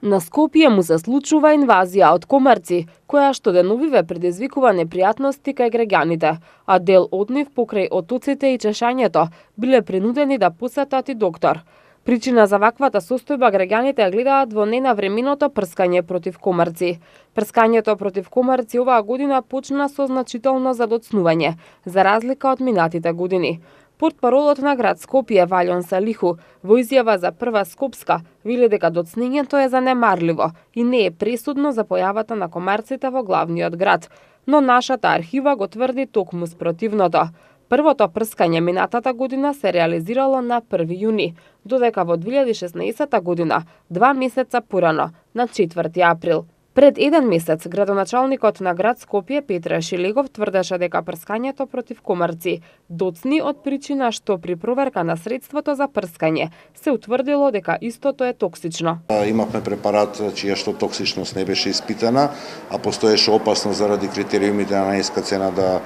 На Скопје му се случува инвазија од комарци, која што деновиве предизвикува непријатности кај граѓаните, а дел од нив покрај отоците и чешањето биле принудени да посетат и доктор. Причина за ваквата состојба граѓаните ја гледаат во ненавременото прскање против комарци. Прскањето против комарци оваа година почна со значително задоцнување, за разлика од минатите години. Портпаролот на град Скопје Валјон Салиху во изјава за Прва Скопска вели дека доцнењето е занемарливо и не е пресудно за појавата на комарците во главниот град, но нашата архива го тврди токму спротивното. Првото прскање минатата година се реализирало на 1 јуни, додека во 2016 година, 2 месеца порано, на 4 април. Пред 1 месец, градоначалникот на град Скопје Петре Шилегов тврдеше дека прскањето против комарци доцни од причина што при проверка на средството за прскање се утврдило дека истото е токсично. Имавме препарат чија што токсичност не беше испитана, а постоеше опасност заради критериумите на најниска цена да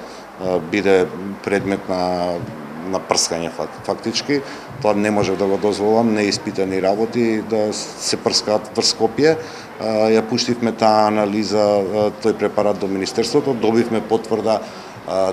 биде предмет на прскање фактички. Тоа не можев да го дозволам, неиспитани работи да се прскаат врз Скопје. Ја пуштивме таа анализа, тој препарат до Министерството, добивме потврда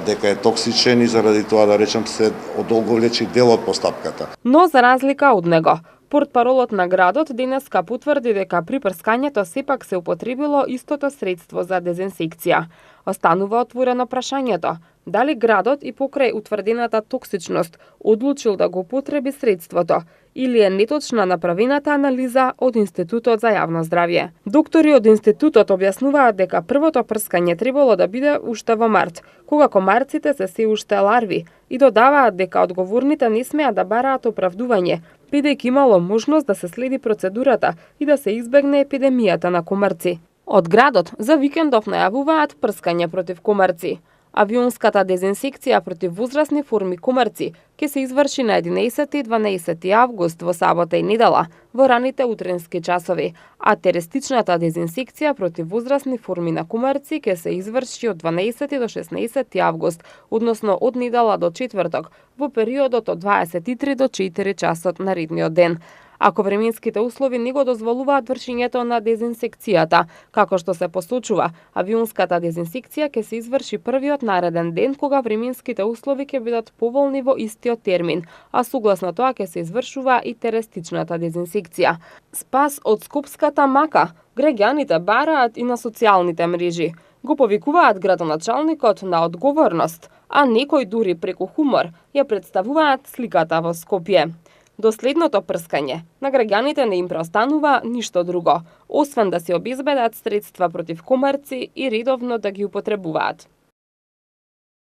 дека е токсичен и заради тоа, да речам, се одолговлечи дел од постапката. Но за разлика од него, портпаролот на градот денеска потврди дека при прскањето сепак се употребило истото средство за дезинсекција. Останува отворено прашањето дали градот и покрај утврдената токсичност одлучил да го употреби средството или е неточна направената анализа од Институтот за јавно здравје. Доктори од институтот објаснуваат дека првото прскање требало да биде уште во март, кога комарците се уште ларви, и додаваат дека одговорните не смеат да бараат оправдување, бидејќи имало можност да се следи процедурата и да се избегне епидемијата на комарци. Од градот за викендов најавуваат прскање против комарци. Авионската дезинсекција против возрастни форми комарци ќе се изврши на 11 и 12 август во сабота и недела во раните утренски часови, а терестичната дезинсекција против возрастни форми на комарци ќе се изврши од 12 до 16 август, односно од недела до четврток, во периодот од 23 до 4 часот на редниот ден. Ако временските услови не го дозволуваат вршењето на дезинсекцијата, како што се посочува, авионската дезинсекција ќе се изврши првиот нареден ден кога временските услови ќе бидат поволни во истиот термин, а согласно тоа ќе се извршува и терестичната дезинсекција. Спас од скопската мака, граѓаните бараат и на социјалните мрежи. Го повикуваат градоначалникот на одговорност, а некои дури преку хумор ја представуваат сликата во Скопје. До следното прскање, на граѓаните не им преостанува ништо друго, освен да се обезбедат средства против комарци и редовно да ги употребуваат.